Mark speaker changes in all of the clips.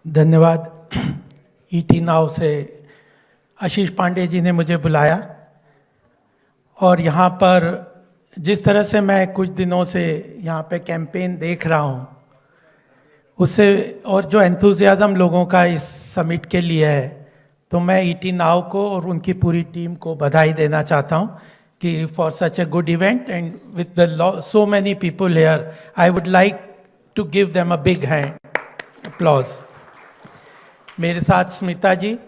Speaker 1: धन्यवाद। ET now से आशीष पांडे जी ने मुझे बुलाया और यहाँ पर जिस तरह से मैं कुछ दिनों से यहाँ पे कैंपेन देख रहा हूँ उससे और जो एंथुजियाज्म लोगों का इस समिट के लिए है, तो मैं ईटी नाउ को और उनकी पूरी टीम को बधाई देना चाहता हूँ कि for such a good event and with the so many people here I would like to give them a big hand applause. मेरे साथ स्मिता जी,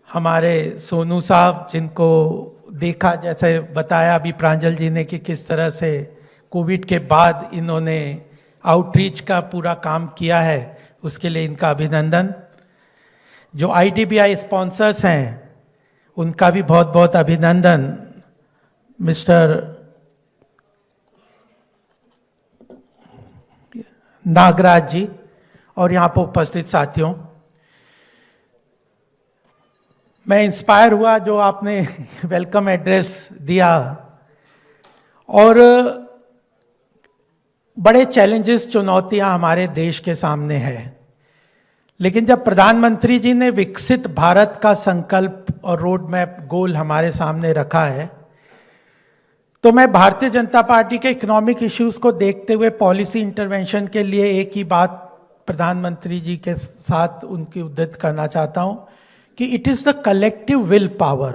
Speaker 1: हमारे सोनू साहब, जिनको देखा जैसे बताया अभी प्रांजल जी ने कि किस तरह से कोविड के बाद इन्होंने आउटरीच का पूरा काम किया है, उसके लिए इनका अभिनंदन। जो आईडीबीआई स्पॉन्सर्स हैं उनका भी बहुत बहुत अभिनंदन। मिस्टर नागराज जी और यहाँ पर उपस्थित साथियों, मैं इंस्पायर हुआ जो आपने वेलकम एड्रेस दिया और बड़े चैलेंजेस, चुनौतियां हमारे देश के सामने हैं, लेकिन जब प्रधानमंत्री जी ने विकसित भारत का संकल्प और रोड मैप गोल हमारे सामने रखा है, तो मैं भारतीय जनता पार्टी के इकोनॉमिक इश्यूज को देखते हुए पॉलिसी इंटरवेंशन के लिए एक ही बात प्रधानमंत्री जी के साथ उनकी उद्धृत करना चाहता हूं कि it is the collective will power.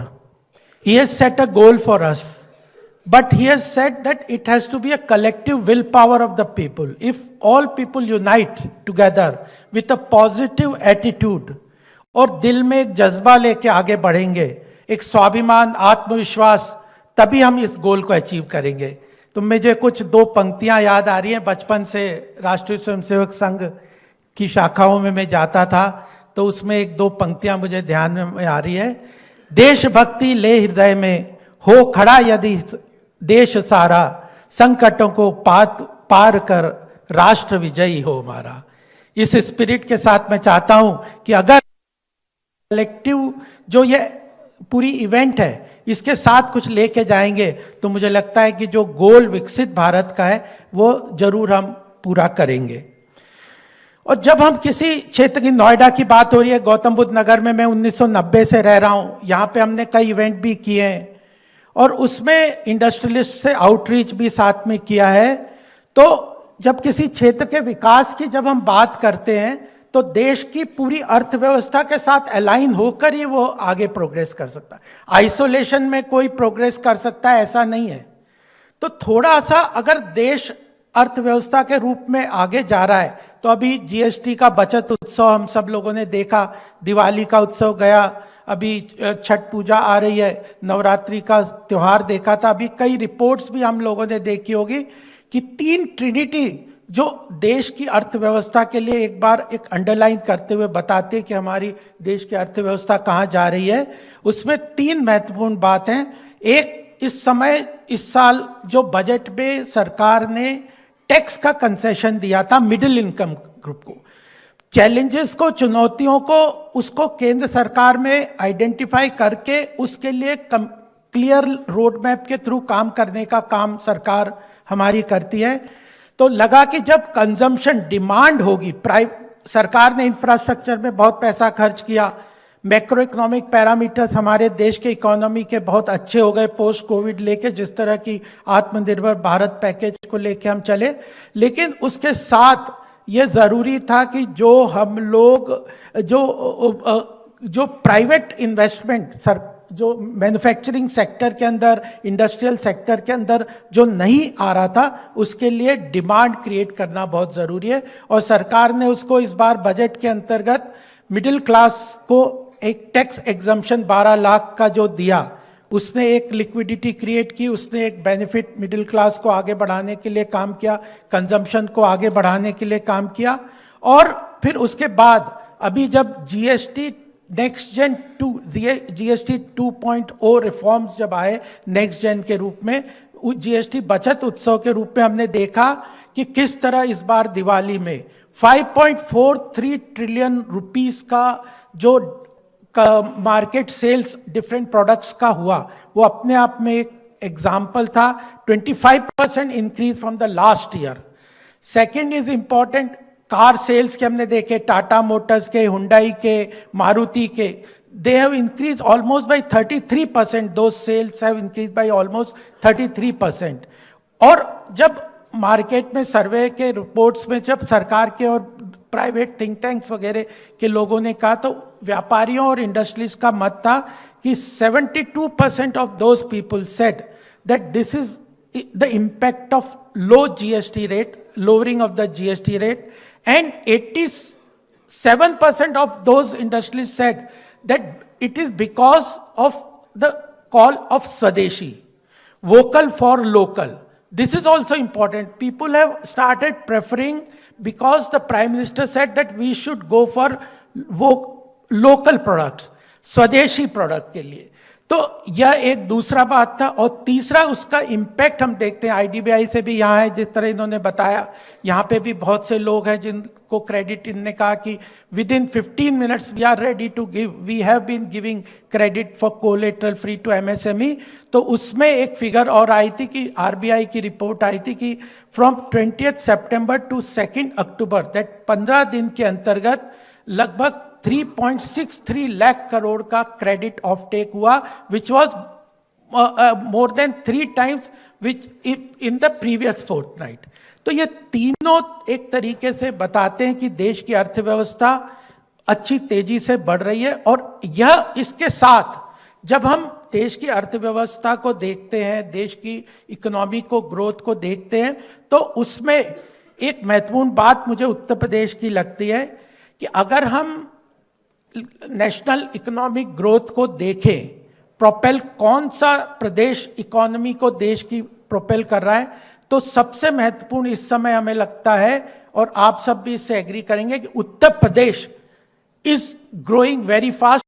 Speaker 1: He has set a goal for us, but he has said that it has to be a collective willpower of the people. If all people unite together with a positive attitude और दिल में एक जज्बा लेके आगे बढ़ेंगे, एक स्वाभिमान, आत्मविश्वास, तभी हम इस गोल को अचीव करेंगे। तो मुझे कुछ दो पंक्तियां याद आ रही हैं। बचपन से राष्ट्रीय स्वयंसेवक संघ की शाखाओं में मैं जाता था, तो उसमें एक दो पंक्तियां मुझे ध्यान में आ रही है। देशभक्ति ले हृदय में, हो खड़ा यदि देश सारा, संकटों को पार कर राष्ट्र विजयी हो हमारा। इस स्पिरिट के साथ मैं चाहता हूं कि अगर कलेक्टिव जो ये पूरी इवेंट है इसके साथ कुछ लेके जाएंगे, तो मुझे लगता है कि जो गोल विकसित भारत का है वो जरूर हम पूरा करेंगे। और जब हम किसी क्षेत्र की, नोएडा की बात हो रही है, गौतम बुद्ध नगर में मैं 1990 से रह रहा हूं, यहाँ पे हमने कई इवेंट भी किए हैं और उसमें इंडस्ट्रियलिस्ट से आउटरीच भी साथ में किया है। तो जब किसी क्षेत्र के विकास की जब हम बात करते हैं तो देश की पूरी अर्थव्यवस्था के साथ अलाइन होकर ही वो आगे प्रोग्रेस कर सकता है। आइसोलेशन में कोई प्रोग्रेस कर सकता है ऐसा नहीं है। तो थोड़ा सा अगर देश अर्थव्यवस्था के रूप में आगे जा रहा है, तो अभी जीएसटी का बचत उत्सव हम सब लोगों ने देखा, दिवाली का उत्सव गया, अभी छठ पूजा आ रही है, नवरात्रि का त्योहार देखा था, अभी कई रिपोर्ट्स भी हम लोगों ने देखी होगी कि तीन ट्रिनिटी जो देश की अर्थव्यवस्था के लिए एक बार एक अंडरलाइन करते हुए बताते कि हमारी देश की अर्थव्यवस्था कहाँ जा रही है। उसमें तीन महत्वपूर्ण बात हैं। एक, इस समय इस साल जो बजट में सरकार ने टैक्स का कंसेशन दिया था मिडिल इनकम ग्रुप को, चैलेंजेस को, चुनौतियों को, उसको केंद्र सरकार में आइडेंटिफाई करके उसके लिए क्लियर रोड मैप के थ्रू काम करने का काम सरकार हमारी करती है। तो लगा कि जब कंजम्पशन डिमांड होगी, सरकार ने इंफ्रास्ट्रक्चर में बहुत पैसा खर्च किया, मैक्रो इकोनॉमिक पैरामीटर्स हमारे देश के इकोनॉमी के बहुत अच्छे हो गए पोस्ट कोविड लेके, जिस तरह की आत्मनिर्भर भारत पैकेज को लेके हम चले, लेकिन उसके साथ ये ज़रूरी था कि जो हम लोग जो प्राइवेट इन्वेस्टमेंट जो मैन्युफैक्चरिंग सेक्टर के अंदर, इंडस्ट्रियल सेक्टर के अंदर जो नहीं आ रहा था, उसके लिए डिमांड क्रिएट करना बहुत ज़रूरी है। और सरकार ने उसको इस बार बजट के अंतर्गत मिडिल क्लास को एक टैक्स एग्जम्पशन 12 लाख का जो दिया, उसने एक लिक्विडिटी क्रिएट की, उसने एक बेनिफिट मिडिल क्लास को आगे बढ़ाने के लिए काम किया, कंजम्पशन को आगे बढ़ाने के लिए काम किया। और फिर उसके बाद अभी जब जीएसटी नेक्स्ट जेन 2.0 रिफॉर्म्स जब आए नेक्स्ट जेन के रूप में, जीएसटी बचत उत्सव के रूप में हमने देखा कि किस तरह इस बार दिवाली में 5.43 ट्रिलियन रुपीस का जो मार्केट सेल्स डिफरेंट प्रोडक्ट्स का हुआ, वो अपने आप में एक एग्जाम्पल था। 25% increase from the last year. Second is important, car sales के हमने देखे, टाटा मोटर्स के, हुंडई के, मारुति के, they have increased almost by 33%. Those sales have increased by almost 33%. और जब मार्केट में सर्वे के रिपोर्ट्स में जब सरकार के और प्राइवेट थिंक टैंक्स वगैरह के लोगों ने कहा, तो व्यापारियों और इंडस्ट्रीज का मत था कि 72% of those people said that this is the impact of low GST rate, lowering of the GST rate, and 87% of those industries said that it is because of the call of Swadeshi, vocal for local. This is also important. People have started preferring, because the Prime Minister said that we should go for local products, Swadeshi product के लिए. तो यह एक दूसरा बात था. और तीसरा उसका इम्पैक्ट हम देखते हैं, आईडीबीआई से भी यहाँ है, जिस तरह इन्होंने बताया, यहाँ पे भी बहुत से लोग हैं जिनको क्रेडिट इन्होंने कहा कि within 15 minutes we are ready to give, we have been giving credit for collateral free to MSME. तो उसमें एक फिगर और आई थी कि आरबीआई की रिपोर्ट आई थी कि फ्रॉम 20 सितंबर टू 2 अक्टूबर, दैट 15 दिन के अंतर्गत लगभग 3.63 लाख करोड़ का क्रेडिट ऑफ टेक हुआ, which was more than 3 times which in the previous fortnight. तो ये तीनों एक तरीके से बताते हैं कि देश की अर्थव्यवस्था अच्छी तेजी से बढ़ रही है. और यह इसके साथ जब हम देश की अर्थव्यवस्था को देखते हैं, देश की इकोनॉमी को, ग्रोथ को देखते हैं, तो उसमें एक महत्वपूर्ण बात मुझे उत्तर प्रदेश की लगती है कि अगर हम नेशनल इकोनॉमिक ग्रोथ को देखें, प्रोपेल कौन सा प्रदेश इकोनॉमी को देश की प्रोपेल कर रहा है, तो सबसे महत्वपूर्ण इस समय हमें लगता है, और आप सब भी इससे एग्री करेंगे, कि Uttar Pradesh is growing very fast.